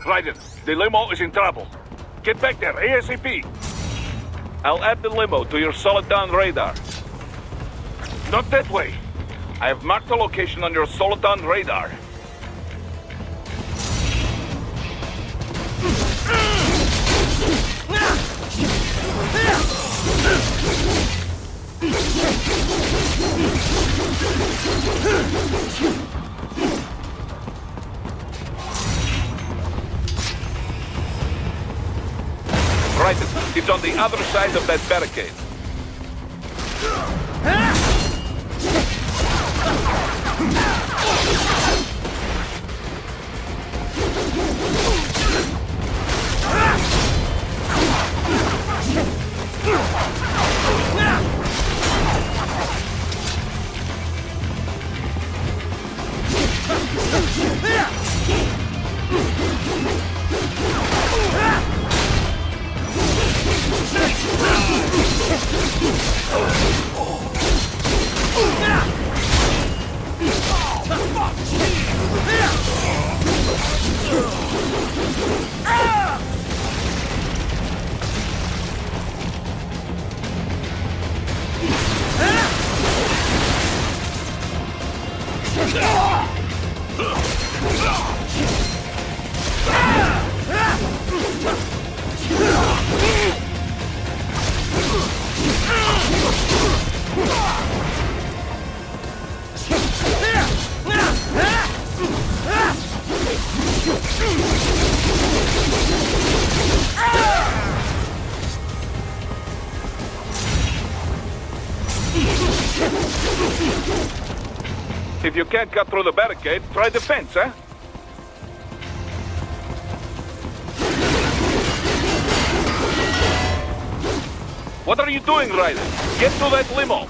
Raiden, the limo is in trouble. Get back there, ASAP. I'll add the limo to your solid down radar. Not that way. I have marked the location on your solid down radar. Right, it's on the other side of that barricade. If you can't cut through the barricade, try the fence, huh? What are you doing, Raiden? Get to that limo!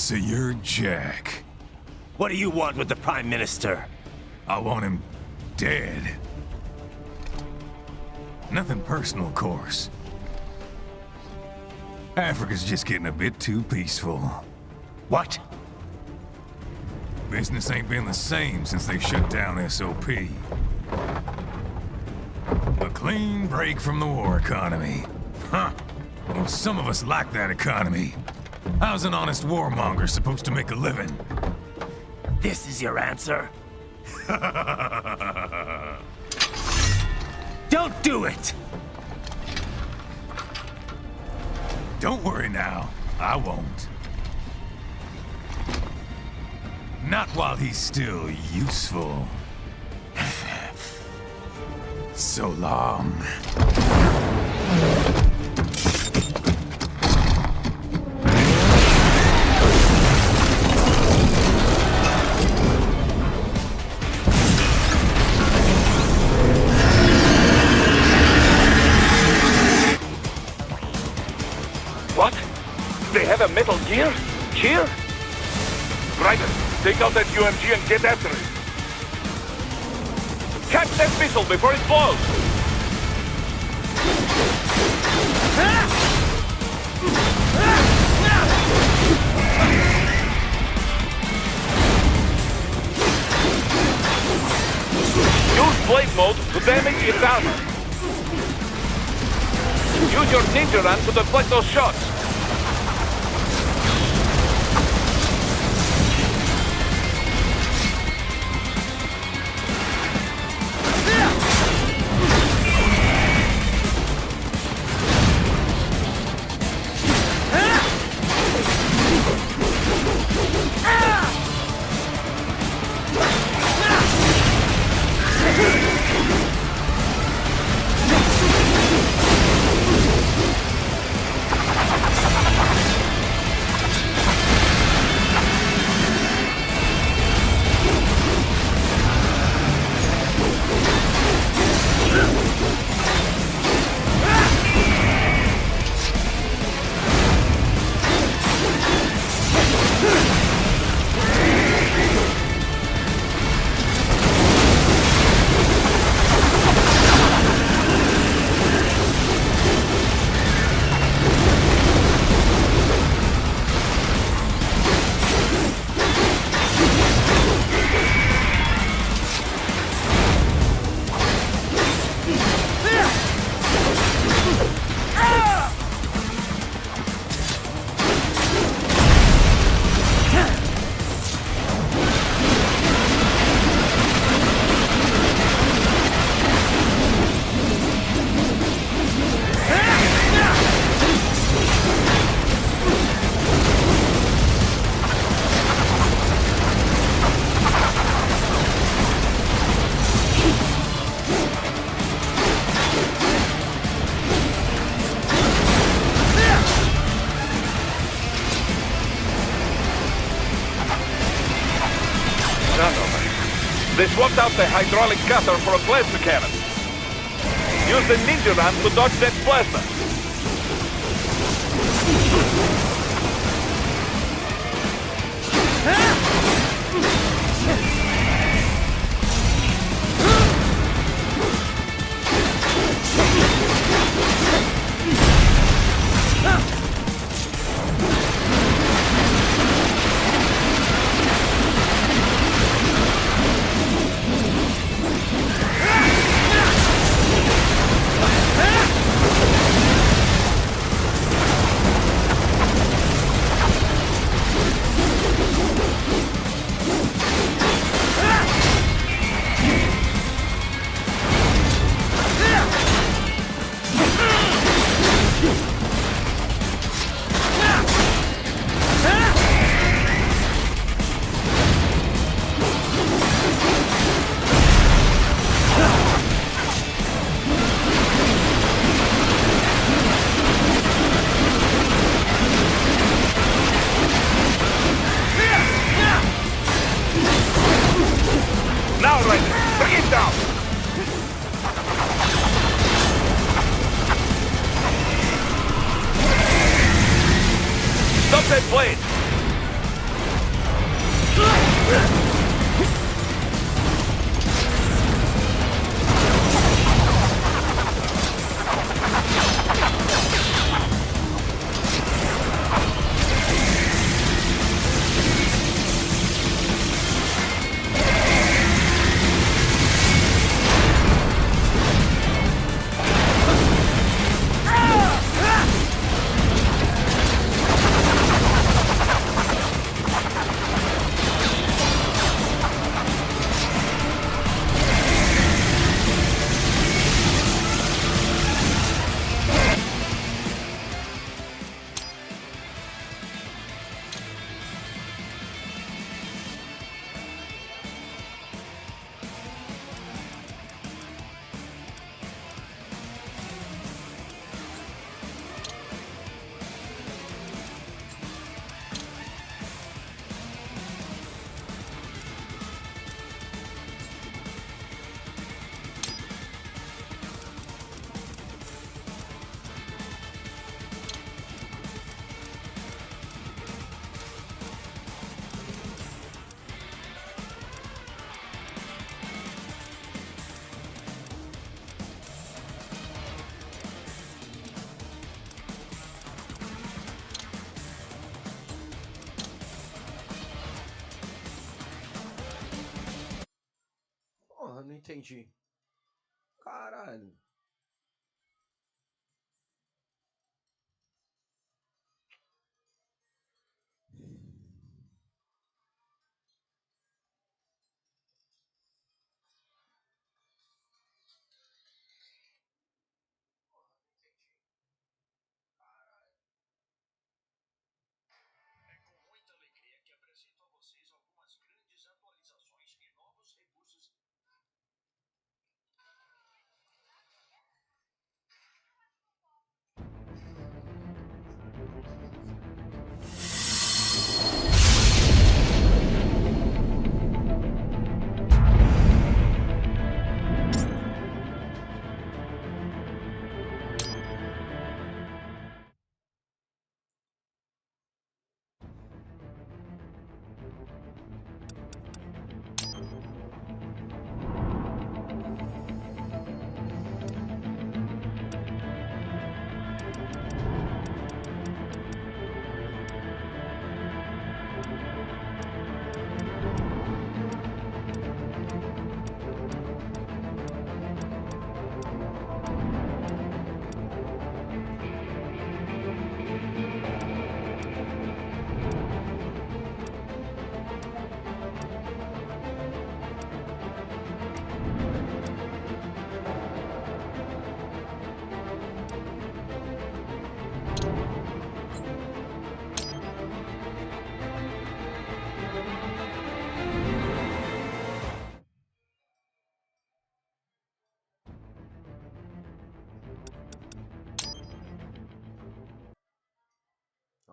So you're Jack. What do you want with the Prime Minister? I want him dead. Nothing personal, of course. Africa's just getting a bit too peaceful. What? Business ain't been the same since they shut down SOP. A clean break from the war economy. Huh. Well, some of us like that economy. How's an honest warmonger supposed to make a living? This is your answer? Don't do it! Don't worry now. I won't. Not while he's still useful. So long. What? They have a metal gear? Here? Ryder, take out that UMG and get after it. Catch that missile before it blows! Use blade mode to damage its armor. Use your ninja run to deflect those shots. They swapped out the hydraulic cutter for a plasma cannon. Use the ninja run to dodge that plasma. Now, Ryder, bring it down! Stop that blade! entendi. Caralho.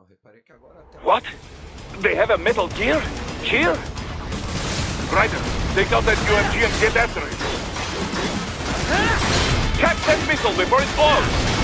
Eu reparei que agora até... What? They have a metal gear? Here? Ryder, take out that UMG and get after it. Catch that missile before it blows!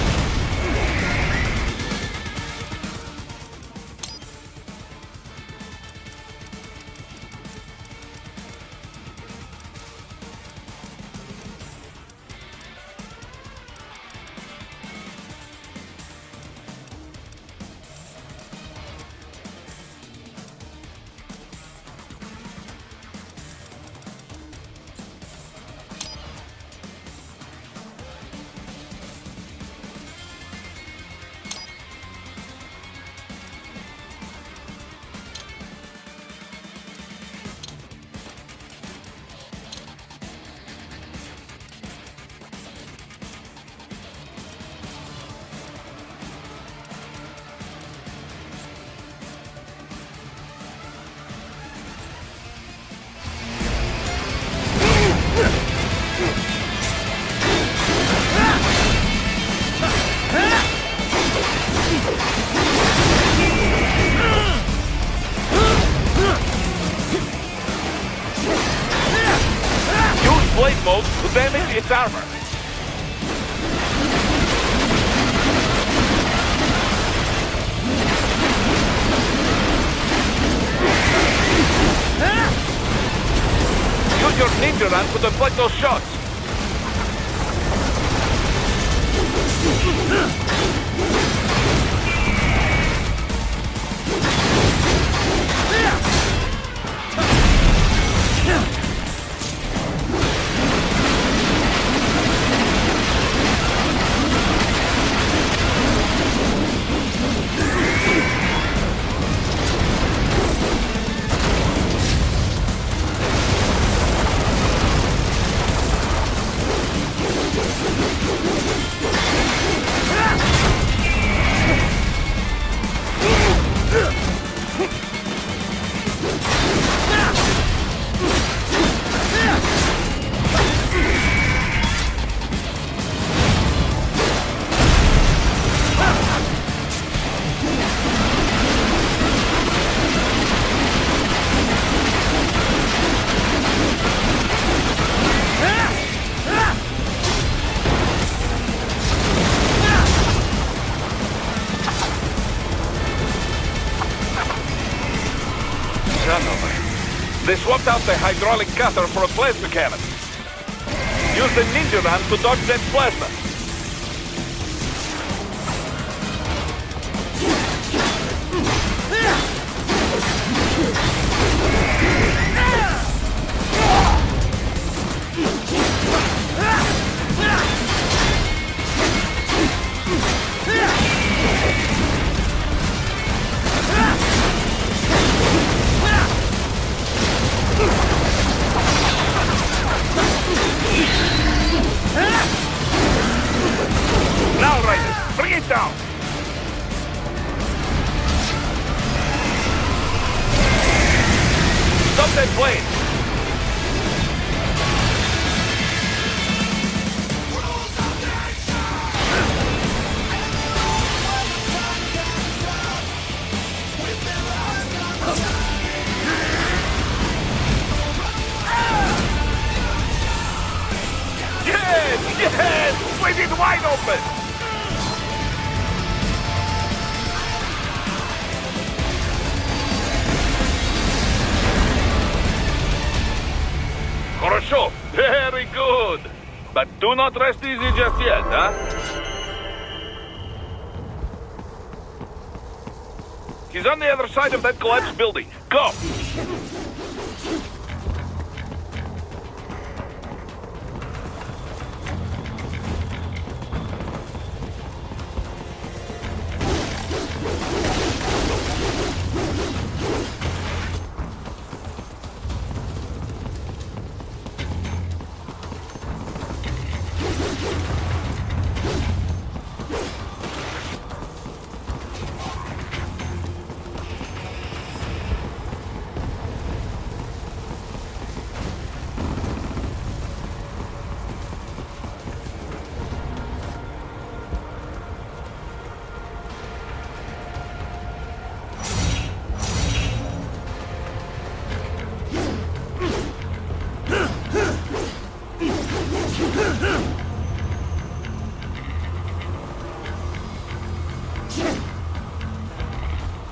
Blade mode to damage its armor. Use your ninja run to deflect those shots. They swapped out the hydraulic cutter for a plasma cannon. Use the ninja run to dodge that plasma. down! Stop that plane! Yes! With it wide open! Хорошо. Very good. But do not rest easy just yet, huh? He's on the other side of that collapsed building. Go!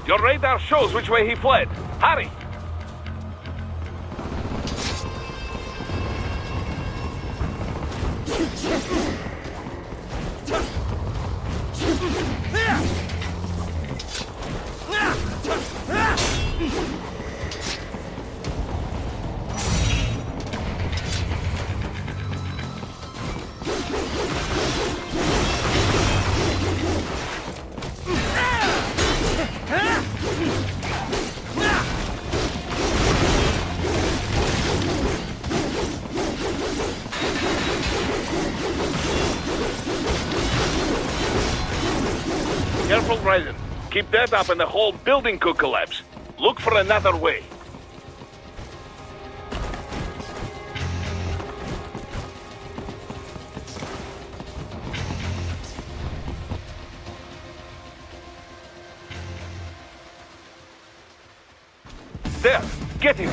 Your radar shows which way he fled. Hurry! Careful, Ryzen. Keep that up and the whole building could collapse. Look for another way. There! Get him!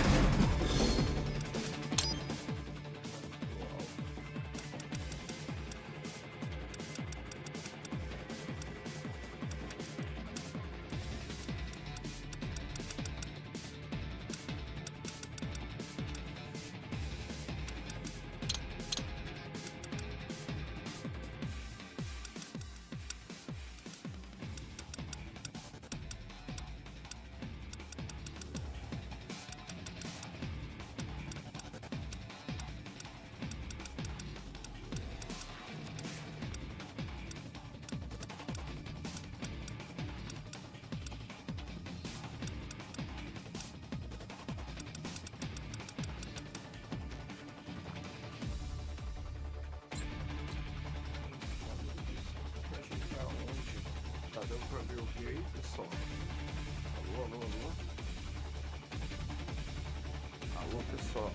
Tá dando pra me ouvir aí, pessoal? Alô, alô, alô? Alô, pessoal?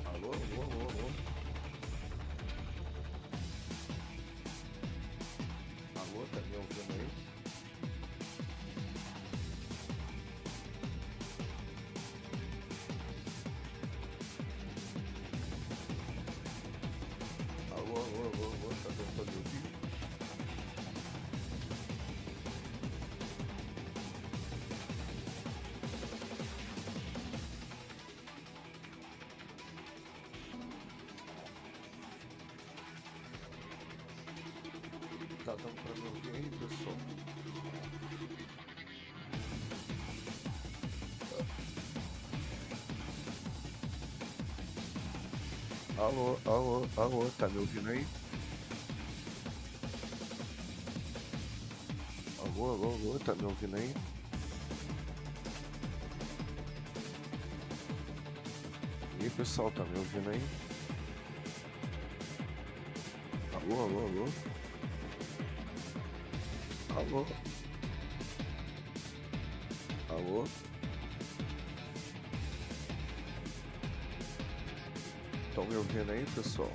Alô, alô, alô, alô? Alô, tá me ouvindo aí? Alô, alô, alô, alô, tá dando pra me ouvir? Tá dando pra me ouvir aí, pessoal? Alô, alô, alô, tá me ouvindo aí? Alô, alô, alô, tá me ouvindo aí? E aí, pessoal, tá me ouvindo aí? Alô. Alô. Alô. Estão me ouvindo aí, pessoal?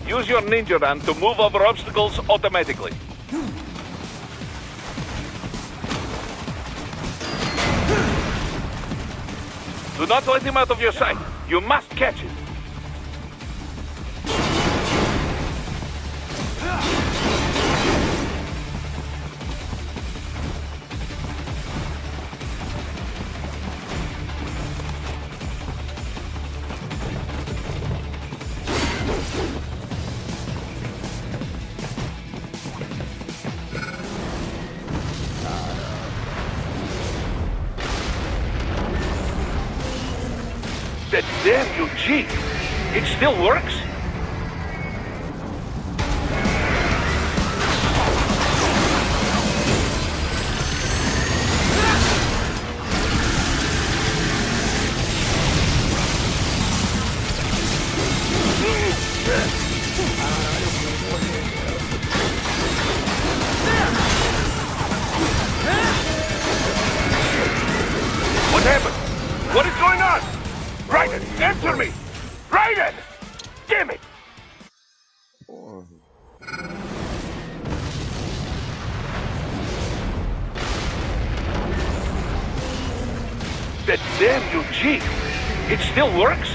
Use your ninja run to move over obstacles automatically. Do not let him out of your sight. You must catch him. That damn UG! It still works? What happened? What is going on? Raiden, answer me! Raiden! Damn it! Porra. That damn UG! It still works?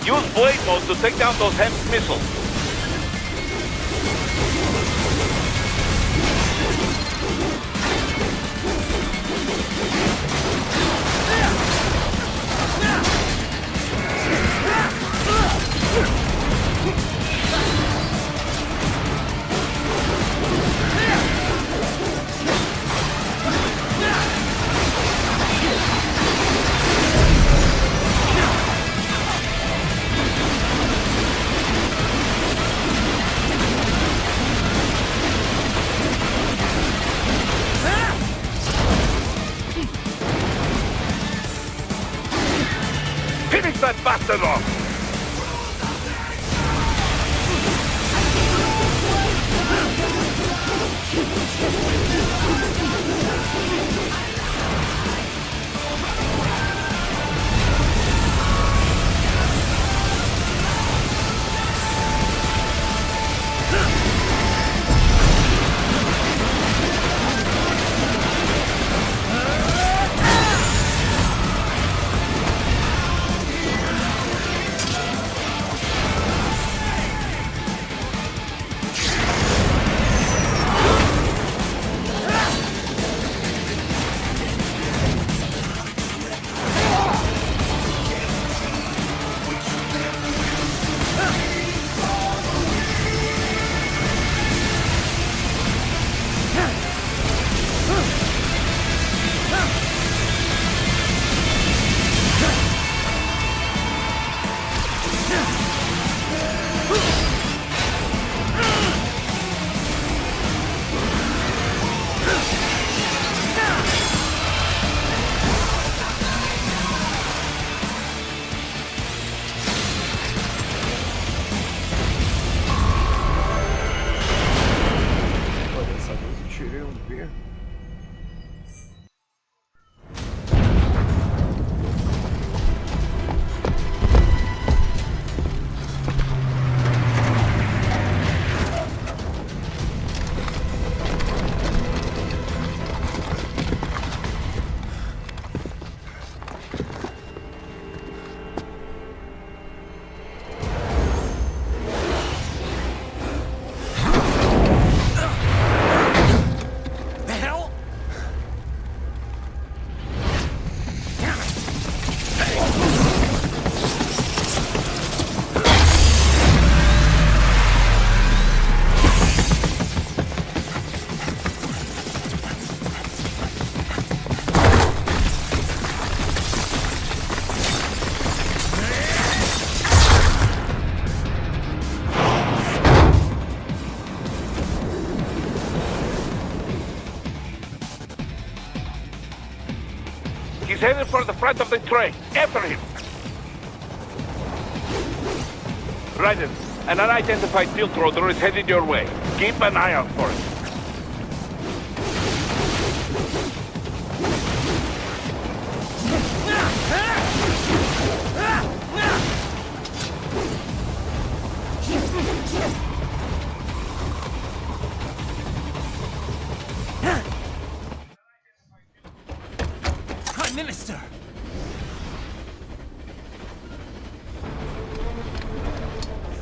Use blade mode to take down those HEMS missiles. Finish that bastard off! He's headed for the front of the train. After him. Raiden, an unidentified field roader is headed your way. Keep an eye out for it. Prime Minister!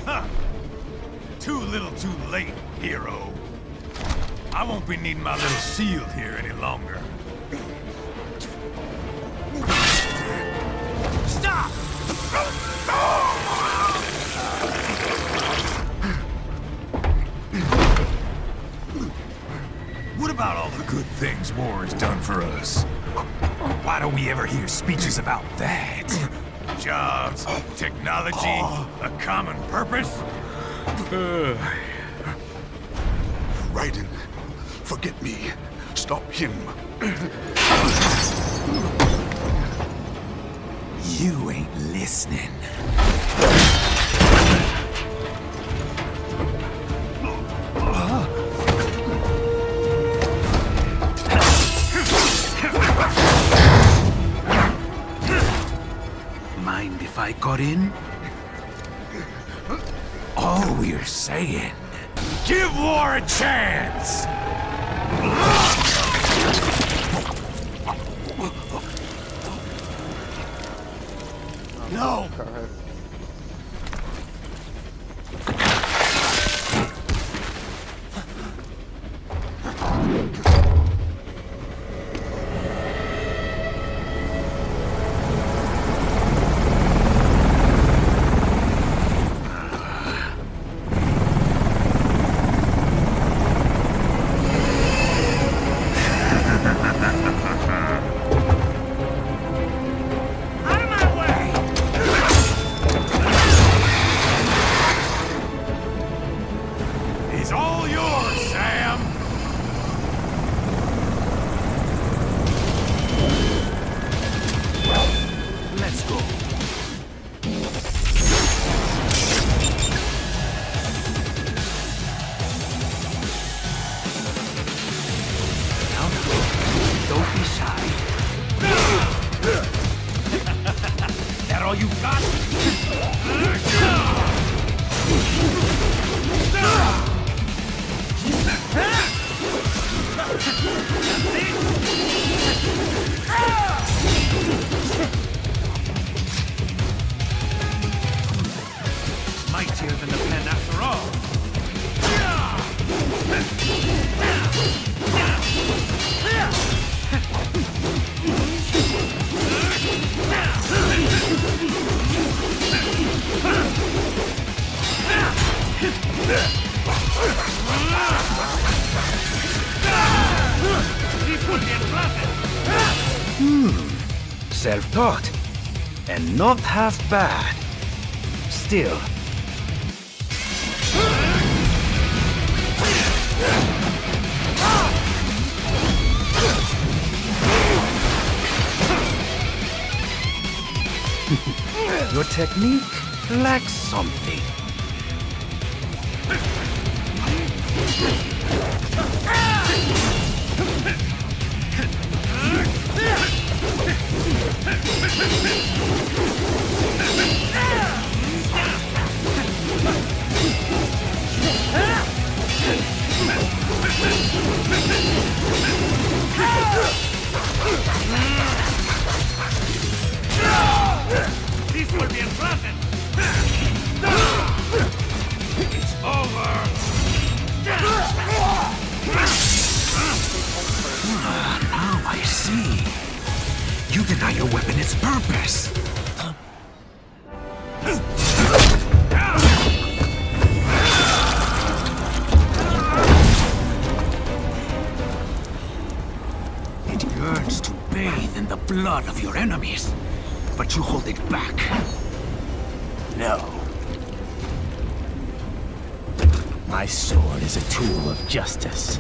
Huh. Too little too late, hero. I won't be needing my little shield here any longer. Stop! What about all the good things war has done for us? Why don't we ever hear speeches about that? Jobs, technology, a common purpose? Raiden, forget me. Stop him. You ain't listening. Mind if I got in? All we're saying, give war a chance! No! Caralho. Out of my way! It's all yours, Sam! Let's go. Now, don't be shy. That all you got? Mightier than the pen after all. Self-taught. And not half bad. Still. Your technique lacks something. This will be unpleasant. It's over. Now I see. You deny your weapon its purpose. It yearns to bathe in the blood of your enemies, but you hold it back. No. My sword is a tool of justice.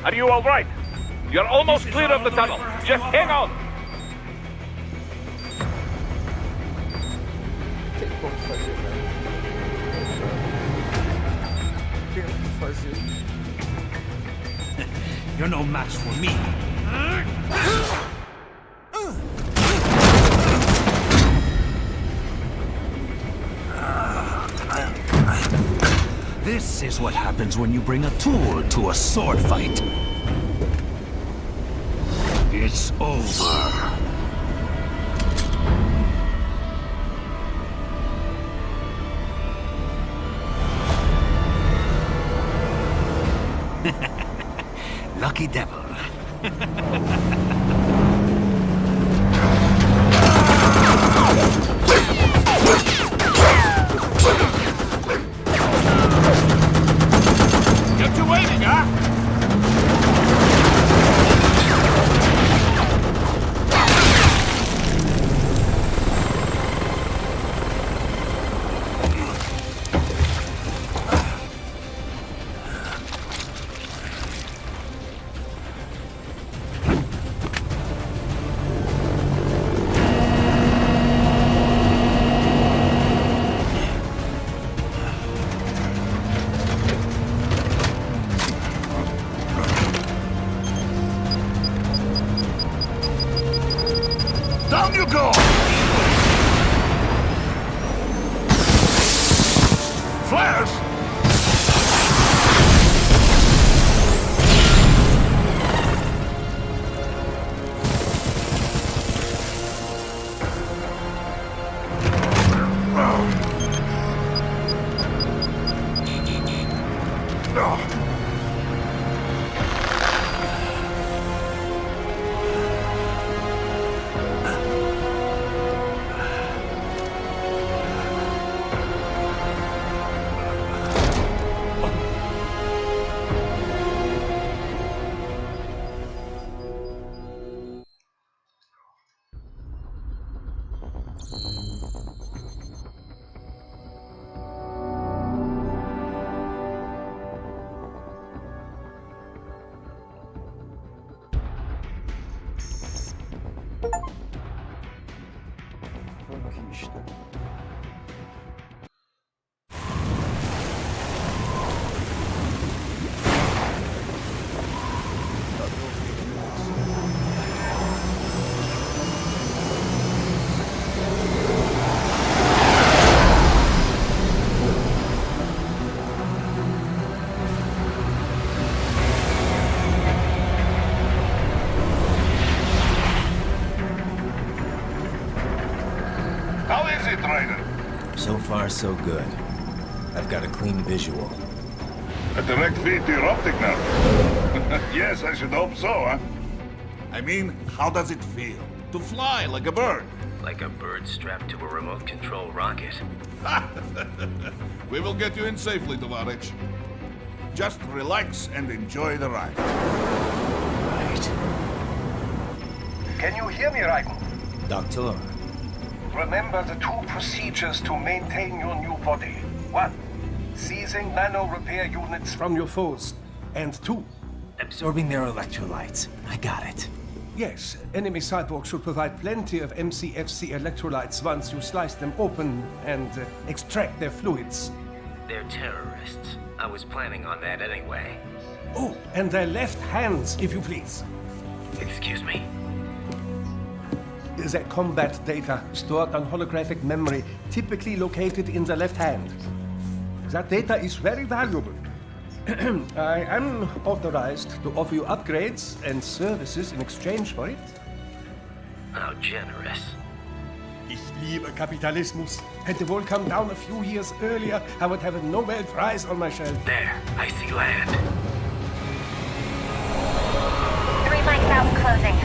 Are you all right? You're almost clear of the tunnel. Just hang on. Tem como fazer, né? Tento fazer. You're no match for me. This is what happens when you bring a tool to a sword fight. It's over. Lucky devil. You're two waiting, huh? Down you go! Flares! Aqui işte. How is it, Ryder? So far, so good. I've got a clean visual. A direct feed to your optic nerve. Yes, I should hope so, huh? I mean, how does it feel? To fly like a bird? Like a bird strapped to a remote control rocket. We will get you in safely, Tovarich. Just relax and enjoy the ride. Right. Can you hear me, Raikon? Doctor, Remember the two procedures to maintain your new body. 1. Seizing nano repair units from your foes. And 2, absorbing their electrolytes. I got it. yes, enemy cyborgs should provide plenty of MCFC electrolytes once you slice them open and extract their fluids. They're terrorists. I was planning on that anyway. Oh, and their left hands, if you please. Excuse me? The combat data stored on holographic memory, typically located in the left hand. That data is very valuable. I am authorized to offer you upgrades and services in exchange for it. How generous. Ich liebe Kapitalismus. Had the wall come down a few years earlier, I would have a Nobel Prize on my shelf. There, I see land. 3 mics out, closing.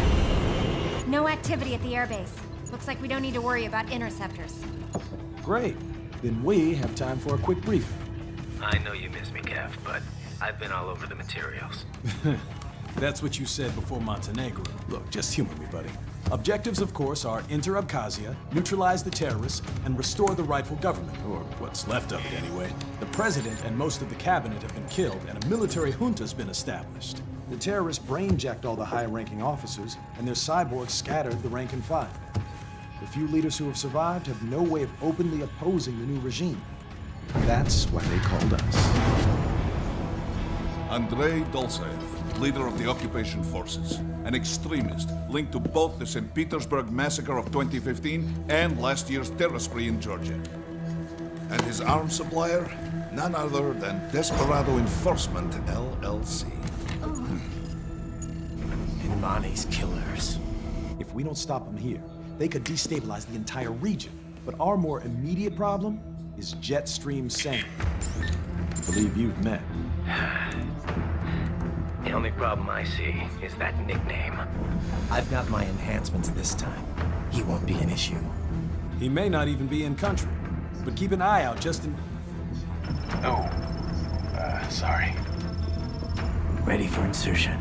No activity at the airbase. Looks like we don't need to worry about interceptors. Great. Then we have time for a quick briefing. I know you miss me, Kev, but I've been all over the materials. That's what you said before Montenegro. Look, just humor me, buddy. Objectives, of course, are enter Abkhazia, neutralize the terrorists, and restore the rightful government, or what's left of it anyway. The president and most of the cabinet have been killed, and a military junta's been established. The terrorists brain-jacked all the high-ranking officers, and their cyborgs scattered the rank and file. The few leaders who have survived have no way of openly opposing the new regime. That's why they called us. Andrei Dolzaev, leader of the occupation forces, an extremist linked to both the St. Petersburg massacre of 2015 and last year's terror spree in Georgia. And his arms supplier, none other than Desperado Enforcement, LLC. Imani's killers. If we don't stop them here, they could destabilize the entire region. But our more immediate problem is Jetstream Sam. I believe you've met. The only problem I see is that nickname. I've got my enhancements this time. He won't be an issue. He may not even be in country, but keep an eye out just in... Oh, sorry. Ready for insertion.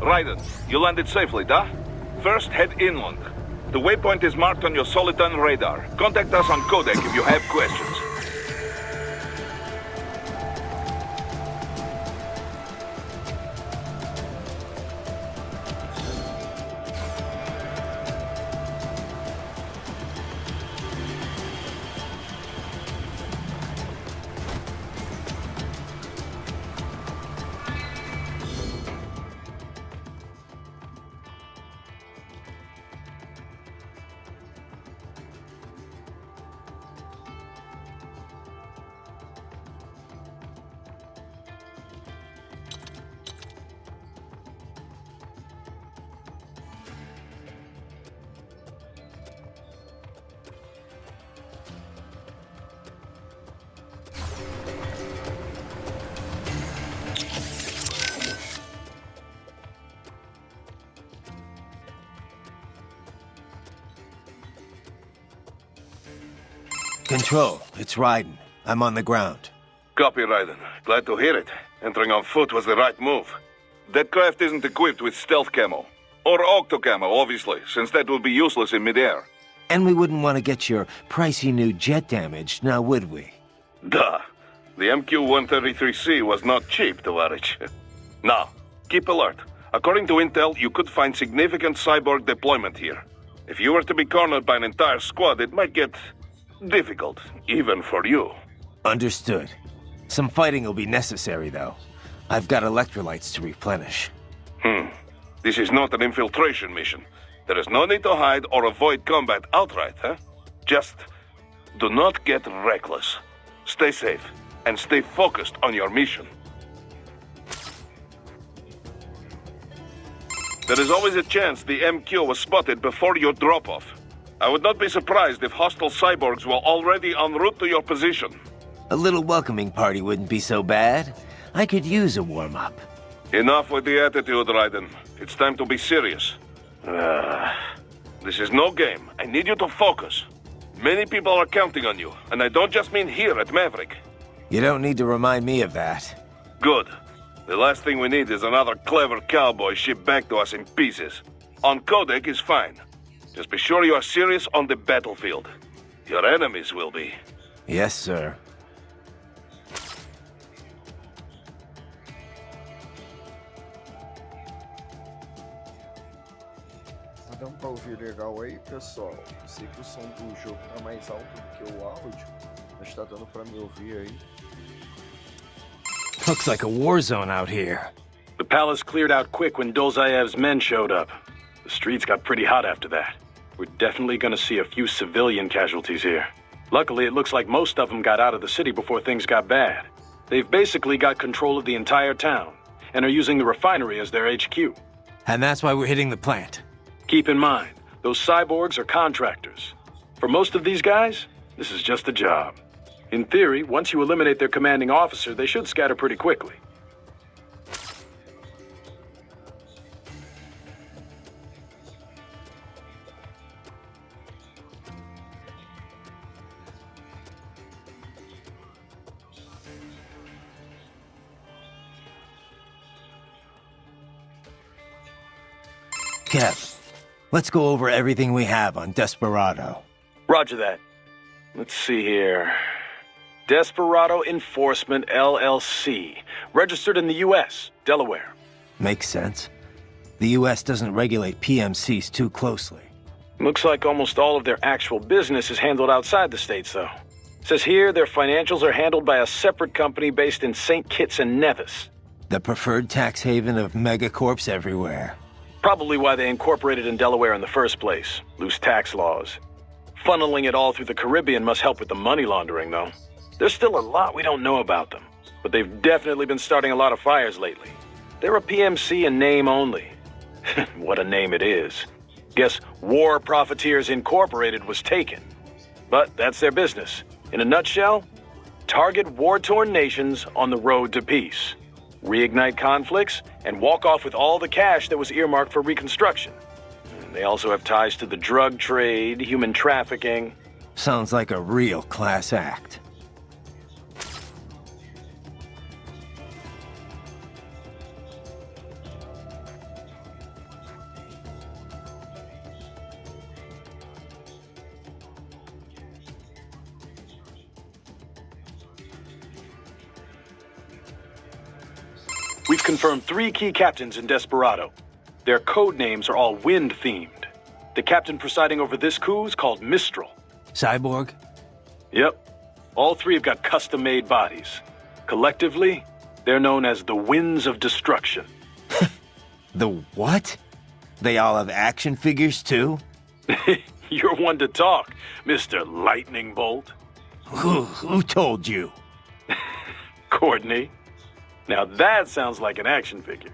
Raiden, you landed safely, da? First, head inland. The waypoint is marked on your Soliton radar. Contact us on codec if you have questions. Control, it's Raiden. I'm on the ground. Copy, Raiden. Glad to hear it. Entering on foot was the right move. That craft isn't equipped with stealth camo. Or octo camo, obviously, since that would be useless in midair. And we wouldn't want to get your pricey new jet damaged, now would we? Duh. The MQ-133C was not cheap, Tovarich. Now, keep alert. According to intel, you could find significant cyborg deployment here. If you were to be cornered by an entire squad, it might get difficult, even for you. Understood. Some fighting will be necessary, though. I've got electrolytes to replenish. This is not an infiltration mission. There is no need to hide or avoid combat outright, huh? Just do not get reckless. Stay safe, and stay focused on your mission. There is always a chance the MQ was spotted before your drop-off. I would not be surprised if hostile cyborgs were already en route to your position. A little welcoming party wouldn't be so bad. I could use a warm-up. Enough with the attitude, Raiden. It's time to be serious. This is no game. I need you to focus. Many people are counting on you, and I don't just mean here at Maverick. You don't need to remind me of that. Good. The last thing we need is another clever cowboy shipped back to us in pieces. On codec is fine. Just be sure you are serious on the battlefield. Your enemies will be. Yes, sir. Dá pra ouvir legal aí, pessoal. Sei que o som do jogo tá mais alto do que o áudio, mas tá dando pra me ouvir aí. Looks like a war zone out here. The palace cleared out quick when Dolzaev's men showed up. The streets got pretty hot after that. We're definitely gonna see a few civilian casualties here. Luckily, it looks like most of them got out of the city before things got bad. They've basically got control of the entire town, and are using the refinery as their HQ. And that's why we're hitting the plant. Keep in mind, those cyborgs are contractors. For most of these guys, this is just a job. In theory, once you eliminate their commanding officer, they should scatter pretty quickly. Kev, let's go over everything we have on Desperado. Roger that. Let's see here. Desperado Enforcement LLC. Registered in the U.S., Delaware. Makes sense. The U.S. doesn't regulate PMCs too closely. Looks like almost all of their actual business is handled outside the States, though. Says here their financials are handled by a separate company based in St. Kitts and Nevis. The preferred tax haven of megacorps everywhere. Probably why they incorporated in Delaware in the first place. Loose tax laws. Funneling it all through the Caribbean must help with the money laundering, though. There's still a lot we don't know about them, but they've definitely been starting a lot of fires lately. They're a PMC in name only. What a name it is. Guess War Profiteers Incorporated was taken. But that's their business. In a nutshell, target war-torn nations on the road to peace. Reignite conflicts, and walk off with all the cash that was earmarked for reconstruction. They also have ties to the drug trade, human trafficking. Sounds like a real class act. We've confirmed 3 key captains in Desperado. Their code names are all wind-themed. The captain presiding over this coup is called Mistral. Cyborg? Yep. All 3 have got custom-made bodies. Collectively, they're known as the Winds of Destruction. The what? They all have action figures, too? You're one to talk, Mr. Lightning Bolt. Who told you? Courtney. Now that sounds like an action figure.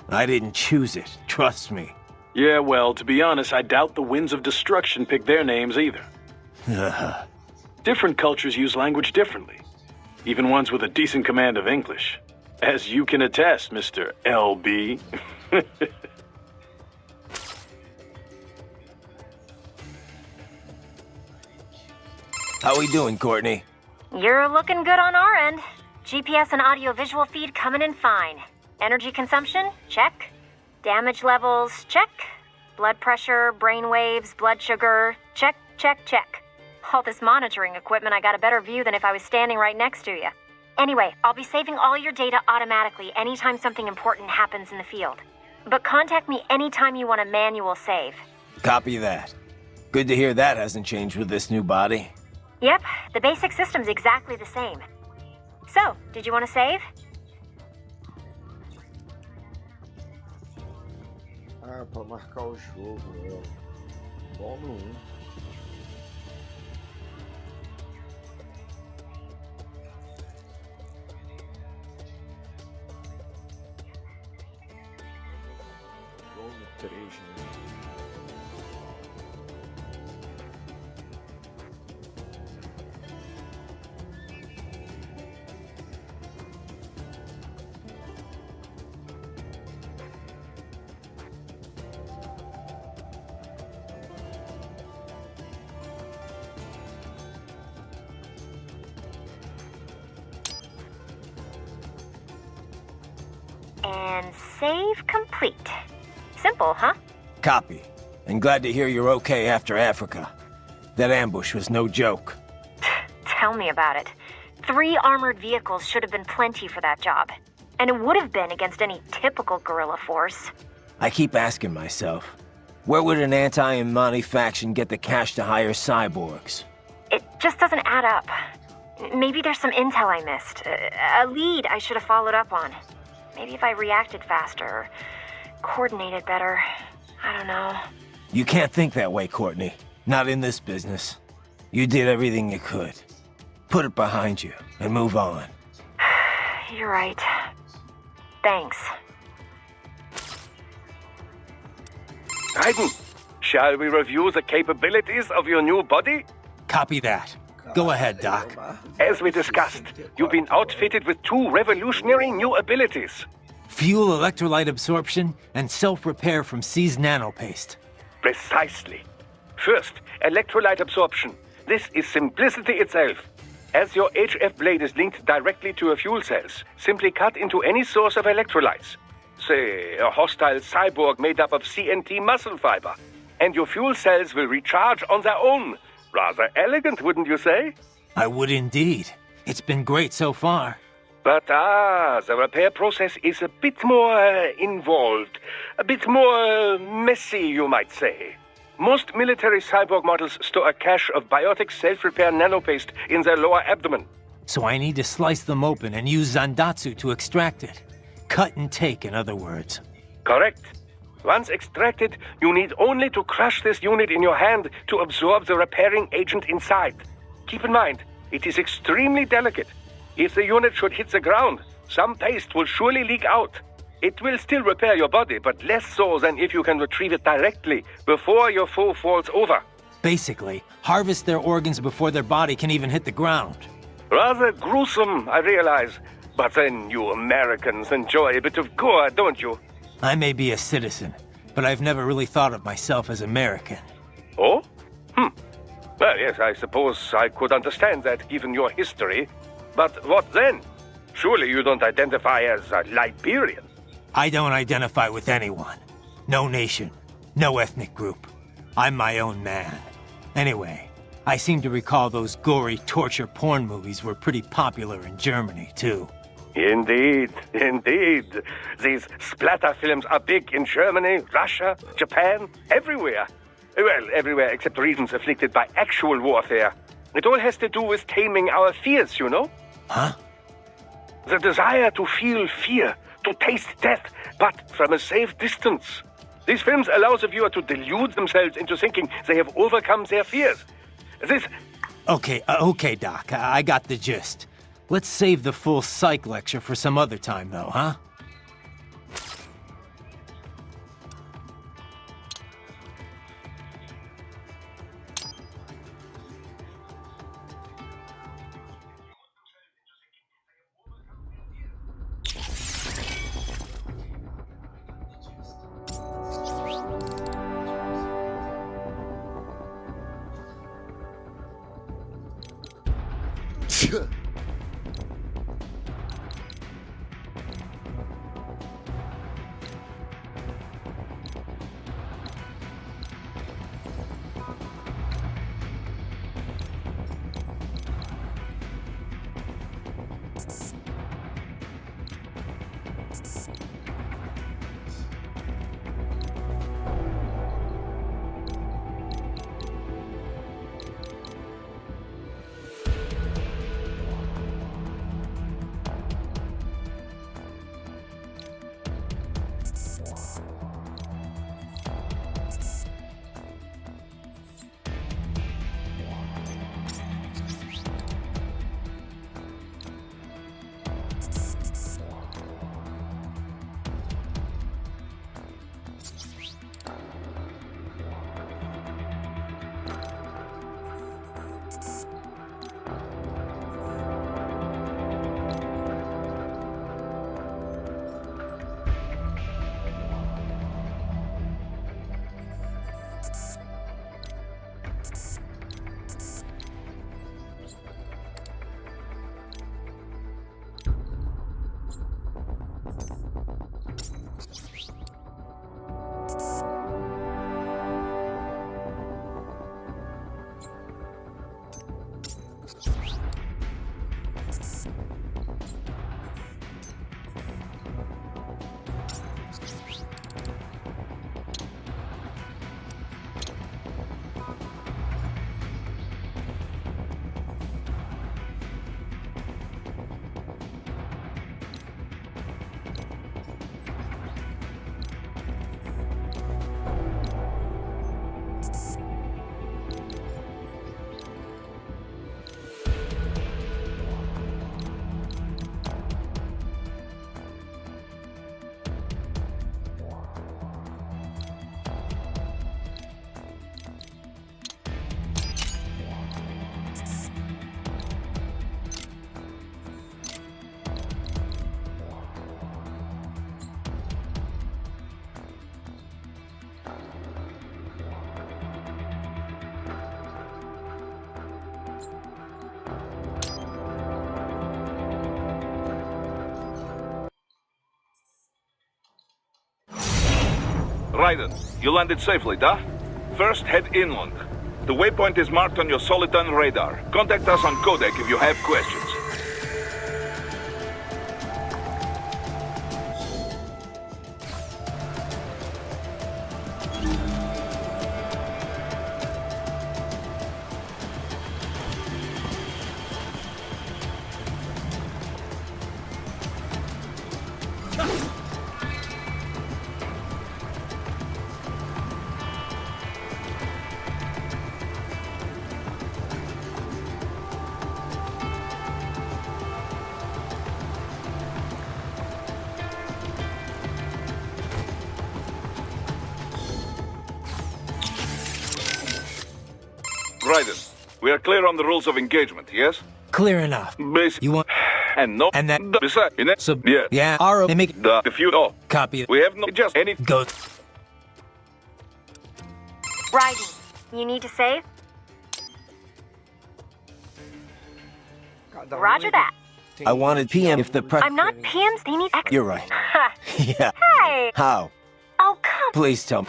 I didn't choose it, trust me. Yeah, well, to be honest, I doubt the Winds of Destruction picked their names either. Different cultures use language differently. Even ones with a decent command of English. As you can attest, Mr. LB. How we doing, Courtney? You're looking good on our end. GPS and audio-visual feed coming in fine. Energy consumption? Check. Damage levels? Check. Blood pressure, brain waves, blood sugar? Check, check, check. All this monitoring equipment, I got a better view than if I was standing right next to you. Anyway, I'll be saving all your data automatically anytime something important happens in the field. But contact me anytime you want a manual save. Copy that. Good to hear that hasn't changed with this new body. Yep, the basic system's exactly the same. So, did you want to save? Ah, pra marcar o jogo, Bom no 1. Bom no 3, né? And save complete. Simple, huh? Copy. And glad to hear you're okay after Africa. That ambush was no joke. Tell me about it. 3 armored vehicles should have been plenty for that job. And it would have been against any typical guerrilla force. I keep asking myself, where would an anti-Imani faction get the cash to hire cyborgs? It just doesn't add up. Maybe there's some intel I missed. A lead I should have followed up on. Maybe if I reacted faster, or coordinated better. I don't know. You can't think that way, Courtney. Not in this business. You did everything you could. Put it behind you and move on. You're right. Thanks. Raiden, shall we review the capabilities of your new body? Copy that. Go ahead, Doc. As we discussed, you've been outfitted with two revolutionary new abilities. Fuel electrolyte absorption and self-repair from C's nanopaste. Precisely. First, electrolyte absorption. This is simplicity itself. As your HF blade is linked directly to your fuel cells, simply cut into any source of electrolytes. Say, a hostile cyborg made up of CNT muscle fiber. And your fuel cells will recharge on their own. Rather elegant, wouldn't you say? I would indeed. It's been great so far. But the repair process is a bit more involved. A bit more messy, you might say. Most military cyborg models store a cache of biotic self-repair nanopaste in their lower abdomen. So I need to slice them open and use Zandatsu to extract it. Cut and take, in other words. Correct. Once extracted, you need only to crush this unit in your hand to absorb the repairing agent inside. Keep in mind, it is extremely delicate. If the unit should hit the ground, some paste will surely leak out. It will still repair your body, but less so than if you can retrieve it directly before your foe falls over. Basically, harvest their organs before their body can even hit the ground. Rather gruesome, I realize. But then you Americans enjoy a bit of gore, don't you? I may be a citizen, but I've never really thought of myself as American. Oh? Well, yes, I suppose I could understand that given your history. But what then? Surely you don't identify as a Liberian. I don't identify with anyone. No nation. No ethnic group. I'm my own man. Anyway, I seem to recall those gory torture porn movies were pretty popular in Germany, too. Indeed, indeed. These splatter films are big in Germany, Russia, Japan, everywhere. Well, everywhere except regions afflicted by actual warfare. It all has to do with taming our fears, you know? Huh? The desire to feel fear, to taste death, but from a safe distance. These films allow the viewer to delude themselves into thinking they have overcome their fears. This... Okay, Doc, I got the gist. Let's save the full psych lecture for some other time, though, huh? Raiden, you landed safely, da? First, head inland. The waypoint is marked on your Soliton radar. Contact us on codec if you have questions. Raiden, we are clear on the rules of engagement, yes? Clear enough. Basic. You want... And no... And that... Besides, in it... Sub... Yeah. Yeah, Aro, they make... If you... Oh. Copy. We have no... Just any... Go. Raiden, you need to save? Roger that. I wanted PM if the press... I'm not PM's, they need X. You're right. Yeah. Hey! How? Oh, come... Please tell me.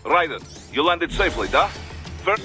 Raiden, you landed safely, da? First...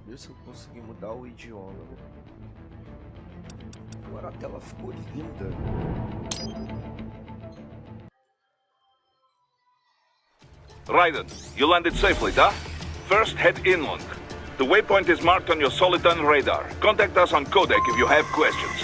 Ver se eu consegui mudar o idioma. Agora a tela ficou linda. Raiden, you landed safely, da? First, head inland. The waypoint is marked on your Soliton radar. Contact us on codec if you have questions.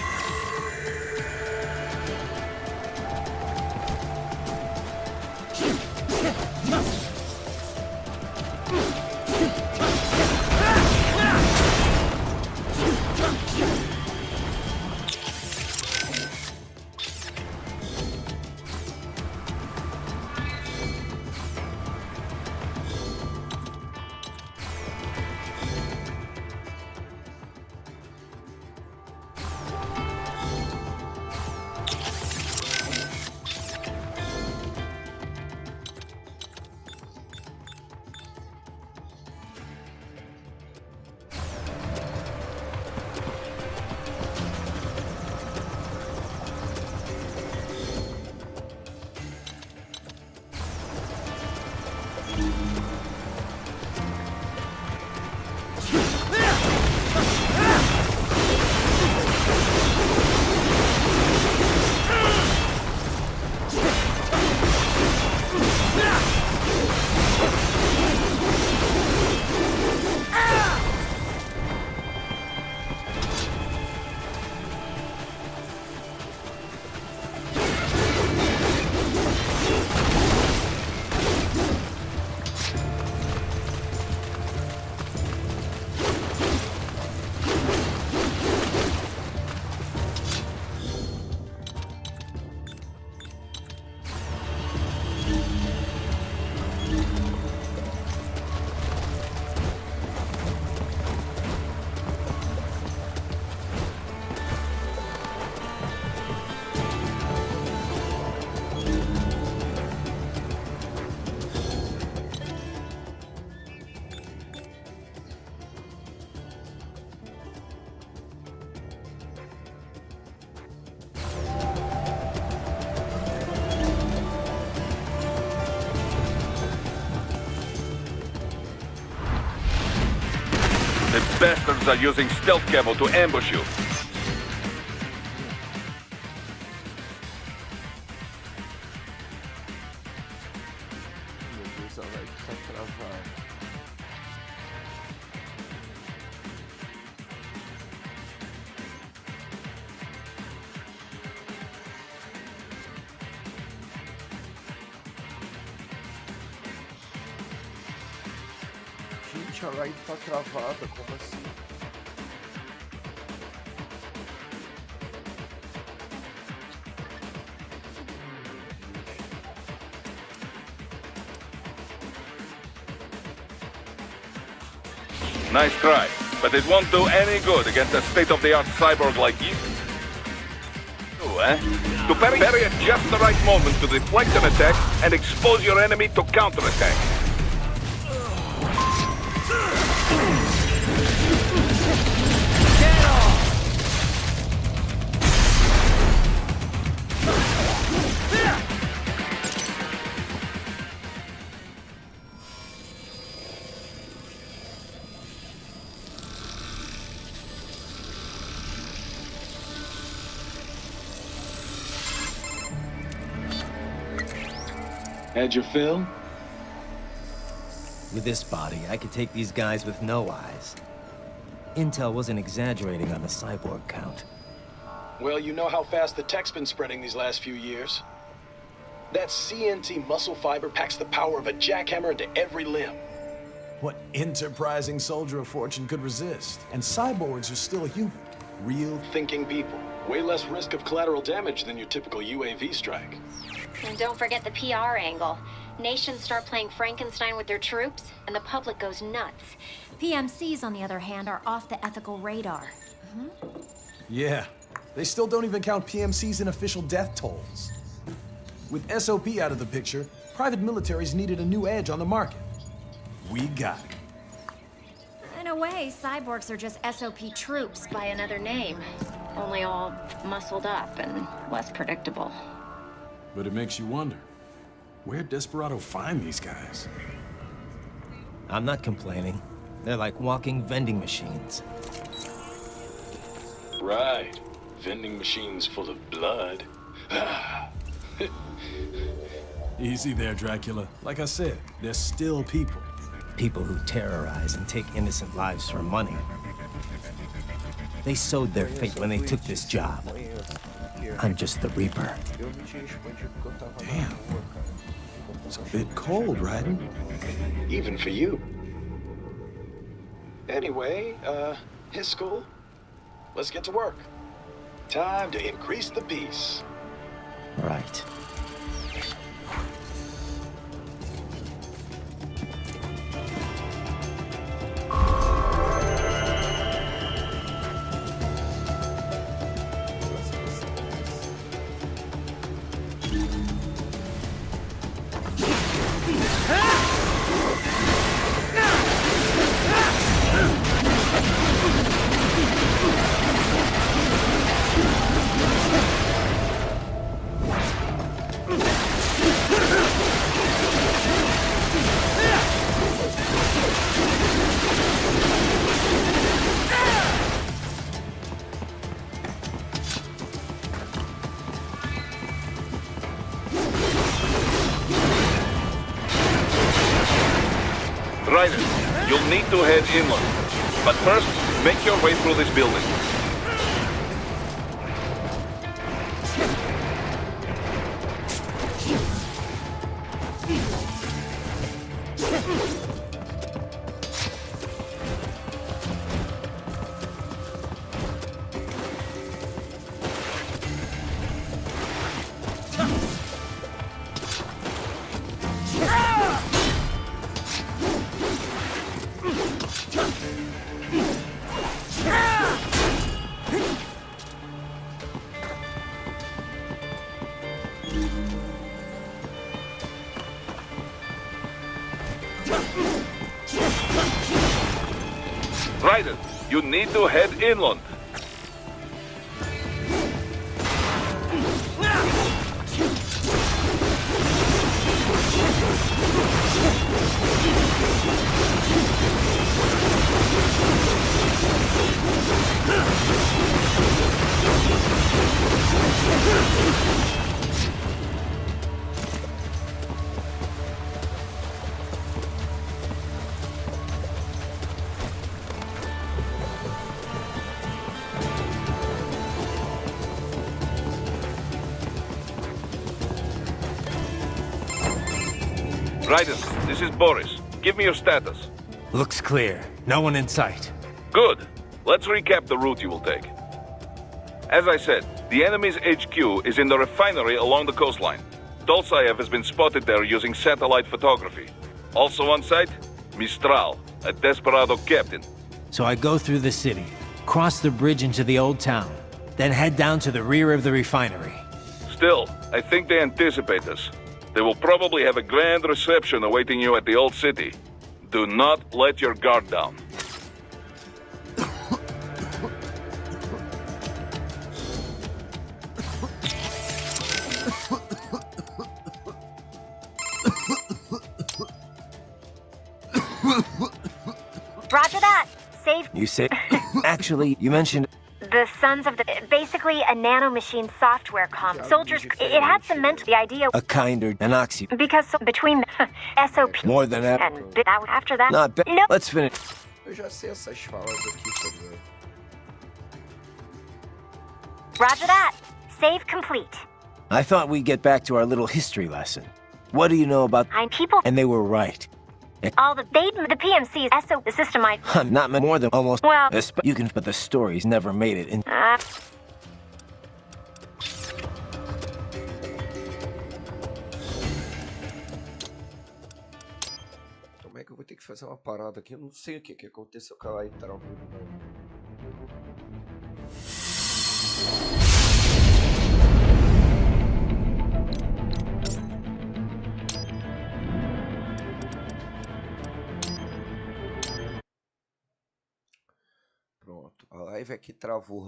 bastards are using stealth camo to ambush you. Meu Deus, ela vai ficar travada. Gente, a live tá travada, como assim? Nice try, but it won't do any good against a state-of-the-art cyborg like you. To parry at just the right moment to deflect an attack and expose your enemy to counterattack. Had your fill? With this body, I could take these guys with no eyes. Intel wasn't exaggerating on the cyborg count. Well, you know how fast the tech's been spreading these last few years. That CNT muscle fiber packs the power of a jackhammer into every limb. What enterprising soldier of fortune could resist? And cyborgs are still human. Real Thinking people. Way less risk of collateral damage than your typical UAV strike. And don't forget the PR angle. Nations start playing Frankenstein with their troops, and the public goes nuts. PMCs, on the other hand, are off the ethical radar. Yeah. They still don't even count PMCs in official death tolls. With SOP out of the picture, private militaries needed a new edge on the market. We got it. In a way, cyborgs are just SOP troops By another name, only all muscled up and less predictable. But it makes you wonder, where'd Desperado find these guys? I'm not complaining. They're like walking vending machines. Right. Vending machines full of blood. Easy there, Dracula. Like I said, they're still people. People who terrorize and take innocent lives for money. They sowed their fate when they took this job. I'm just the Reaper. Damn. It's a bit cold, Raiden. Even for you. Anyway, his school? Let's get to work. Time to increase the peace. Right. Ryder, you'll need to head inland. But first, make your way through this building. Ryder, you need to head inland. Raiden, this is Boris. Give me your status. Looks clear. No one in sight. Good. Let's recap the route you will take. As I said, the enemy's HQ is in the refinery along the coastline. Dolsaev has been spotted there using satellite photography. Also on site, Mistral, a desperado captain. So I go through the city, cross the bridge into the old town, then head down to the rear of the refinery. Still, I think they anticipate us. They will probably have a grand reception awaiting you at the old city. Do not let your guard down. Roger that. Save. You say... Actually, you mentioned... The Sons of the... Basically a nanomachine software comp. Soldiers... It had some mental... The idea... A kinder... An oxy... Because between SOP... More than that... And after that... Not bad. No. Let's finish. Eu já sei essas falas aqui, tá ligado? Roger that. Save complete. I thought we'd get back to our little history lesson. What do you know about... People... And they were right. All the PMC's SO the system I Not more than almost... Well... You can... But the stories never made it in... Como é que eu vou ter que fazer uma parada aqui? Eu não sei o que aconteceu com ela e travou. Pronto, a live aqui travou